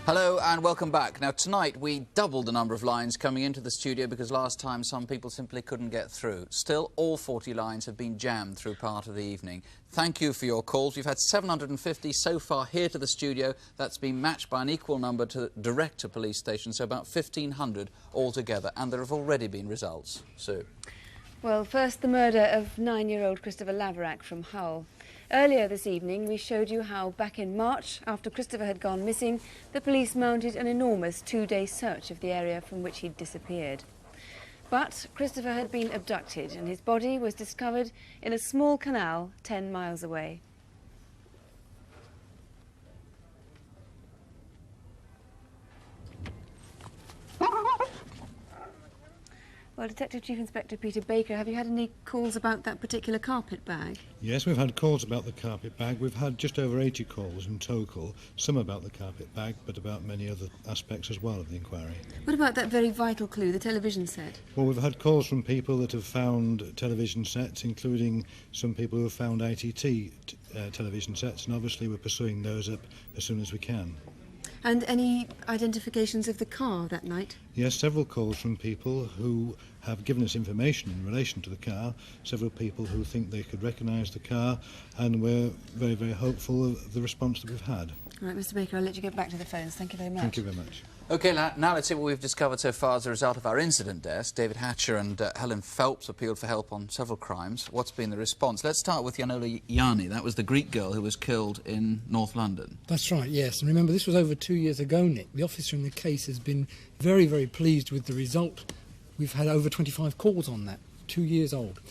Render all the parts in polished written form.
Hello and welcome back. Now tonight we doubled the number of lines coming into the studio because last time some people simply couldn't get through. Still, all 40 lines have been jammed through part of the evening. Thank you for your calls. We've had 750 so far here to the studio. That's been matched by an equal number direct to police stations, so about 1,500 altogether. And there have already been results. Sue. Well, first the murder of 9-year-old Christopher Laverack from Hull. Earlier this evening we showed you how back in March, after Christopher had gone missing, the police mounted an enormous 2-day search of the area from which he'd disappeared. But Christopher had been abducted and his body was discovered in a small canal 10 miles away. Well, Detective Chief Inspector Peter Baker, have you had any calls about that particular carpet bag? Yes, we've had calls about the carpet bag. We've had just over 80 calls in total, some about the carpet bag, but about many other aspects as well of the inquiry. What about that very vital clue, the television set? Well, we've had calls from people that have found television sets, including some people who have found ITT television sets, and obviously we're pursuing those up as soon as we can. And any identifications of the car that night? Yes, several calls from people who have given us information in relation to the car, several people who think they could recognise the car, and we're very, very hopeful of the response that we've had. All right, Mr Baker, I'll let you get back to the phones. Thank you very much. Thank you very much. OK, now let's see what we've discovered so far as a result of our incident desk. David Hatcher and Helen Phelps appealed for help on several crimes. What's been the response? Let's start with Yanola Yanni. That was the Greek girl who was killed in North London. That's right, yes. And remember, this was over 2 years ago, Nick. The officer in the case has been very, very pleased with the result. We've had over 25 calls on that, 2 years old.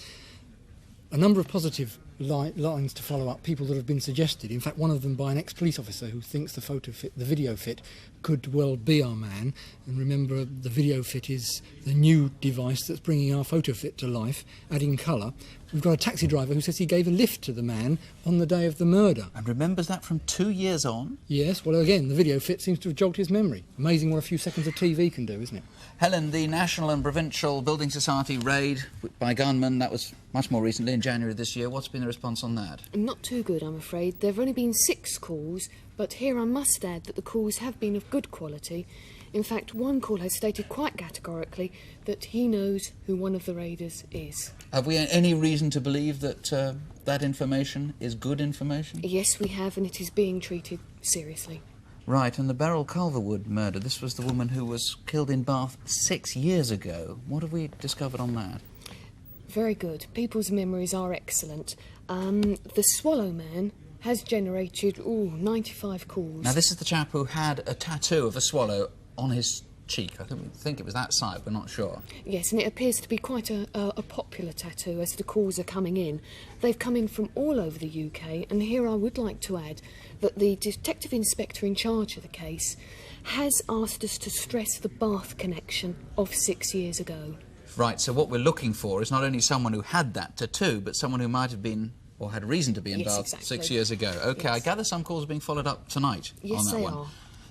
A number of positive lines to follow up, people that have been suggested. In fact, one of them by an ex-police officer who thinks the video fit could well be our man. And remember, the video fit is the new device that's bringing our photo fit to life, adding colour. We've got a taxi driver who says he gave a lift to the man on the day of the murder. And remembers that from 2 years on? Yes, well, again, the video fit seems to have jogged his memory. Amazing what a few seconds of TV can do, isn't it? Helen, the National and Provincial Building Society raid by gunmen, that was much more recently, in January this year. What's been the response on that? Not too good, I'm afraid. There have only been 6 calls, but here I must add that the calls have been of good quality. In fact, one call has stated quite categorically that he knows who one of the raiders is. Have we any reason to believe that that information is good information? Yes, we have, and it is being treated seriously. Right, and the Beryl Culverwood murder, this was the woman who was killed in Bath 6 years ago. What have we discovered on that? Very good. People's memories are excellent. The Swallow Man has generated, 95 calls. Now, this is the chap who had a tattoo of a swallow on his cheek. I think it was that side, we're not sure. Yes, and it appears to be quite a popular tattoo as the calls are coming in. They've come in from all over the UK, and here I would like to add that the detective inspector in charge of the case has asked us to stress the Bath connection of 6 years ago. Right, so what we're looking for is not only someone who had that tattoo, but someone who might have been, or had reason to be in Bath exactly. 6 years ago. OK, yes. I gather some calls are being followed up tonight yes, on that they one. Are.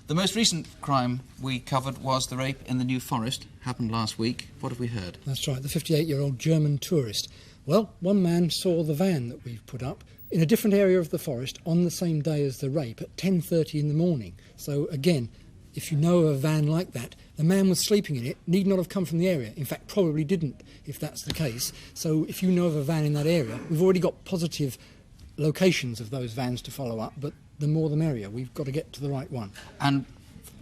The most recent crime we covered was the rape in the New Forest. Happened last week. What have we heard? That's right, the 58-year-old German tourist. Well, one man saw the van that we've put up in a different area of the forest on the same day as the rape at 10:30 in the morning. So, again, if you know of a van like that, the man was sleeping in it, need not have come from the area. In fact, probably didn't, if that's the case. So if you know of a van in that area, we've already got positive locations of those vans to follow up, but the more the merrier. We've got to get to the right one. And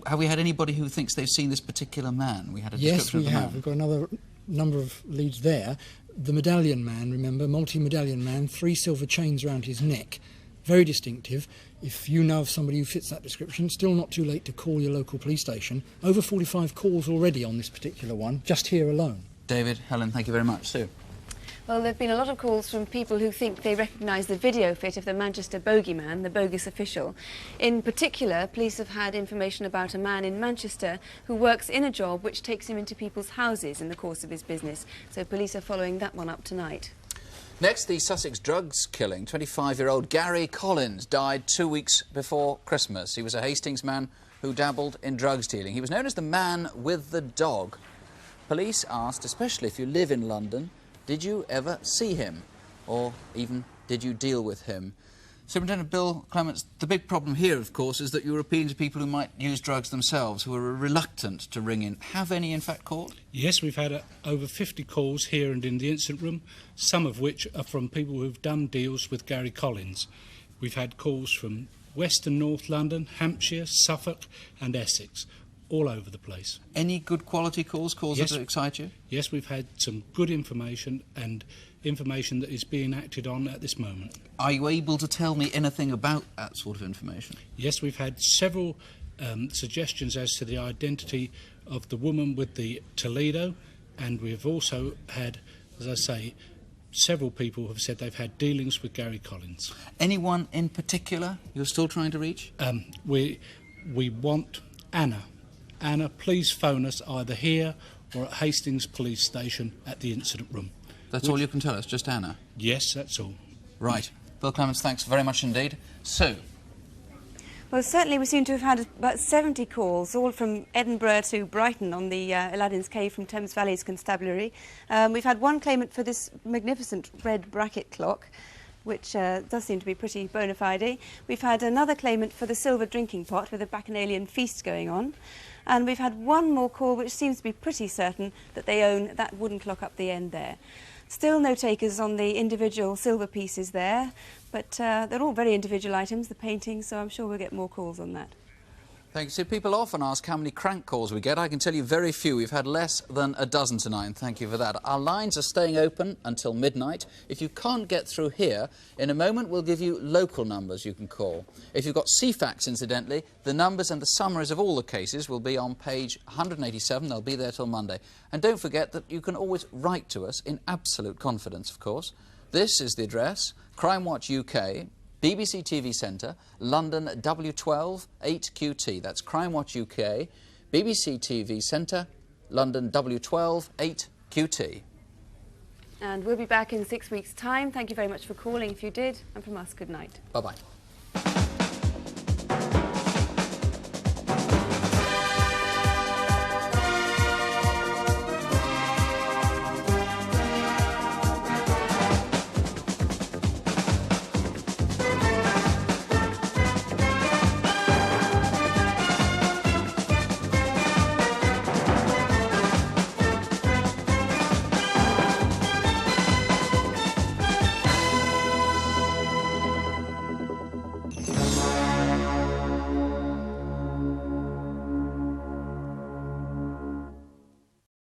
have we had anybody who thinks they've seen this particular man? We had a yes, description we of the have. man. We've got another number of leads there. The medallion man, remember, multi-medallion man, 3 silver chains around his neck. Very distinctive. If you know of somebody who fits that description, still not too late to call your local police station. Over 45 calls already on this particular one, just here alone. David, Helen, thank you very much. Sue? Well, there have been a lot of calls from people who think they recognise the video fit of the Manchester bogeyman, the bogus official. In particular, police have had information about a man in Manchester who works in a job which takes him into people's houses in the course of his business. So police are following that one up tonight. Next, the Sussex drugs killing. 25-year-old Gary Collins died 2 weeks before Christmas. He was a Hastings man who dabbled in drugs dealing. He was known as the man with the dog. Police asked, especially if you live in London, did you ever see him? Or even, did you deal with him? Superintendent Bill Clements, the big problem here, of course, is that you're appealing to people who might use drugs themselves, who are reluctant to ring in. Have any, in fact, called? Yes, we've had over 50 calls here and in the incident room, some of which are from people who've done deals with Gary Collins. We've had calls from West and North London, Hampshire, Suffolk and Essex, all over the place. Any good quality calls, Yes. that excite you? Yes, we've had some good information and information that is being acted on at this moment. Are you able to tell me anything about that sort of information? Yes, we've had several suggestions as to the identity of the woman with the Toledo, and we've also had, as I say, several people have said they've had dealings with Gary Collins. Anyone in particular you're still trying to reach? We want Anna. Anna, please phone us either here or at Hastings Police Station at the incident room. That's all you can tell us, just Anna? Yes, that's all. Right. Bill Clements, thanks very much indeed. Sue? Well, certainly we seem to have had about 70 calls, all from Edinburgh to Brighton on the Aladdin's Cave from Thames Valley's Constabulary. We've had one claimant for this magnificent red bracket clock, which does seem to be pretty bona fide. We've had another claimant for the silver drinking pot with a bacchanalian feast going on. And we've had one more call which seems to be pretty certain that they own that wooden clock up the end there. Still no takers on the individual silver pieces there, but they're all very individual items, the paintings, so I'm sure we'll get more calls on that. Thank you. See, people often ask how many crank calls we get. I can tell you very few. We've had less than a dozen tonight, and thank you for that. Our lines are staying open until midnight. If you can't get through here, in a moment we'll give you local numbers you can call. If you've got CFAX, incidentally, the numbers and the summaries of all the cases will be on page 187. They'll be there till Monday. And don't forget that you can always write to us in absolute confidence, of course. This is the address, Crimewatch UK, BBC TV Centre, London W12 8QT. That's Crimewatch UK, BBC TV Centre, London W12 8QT. And we'll be back in 6 weeks' time. Thank you very much for calling if you did, and from us, good night. Bye-bye.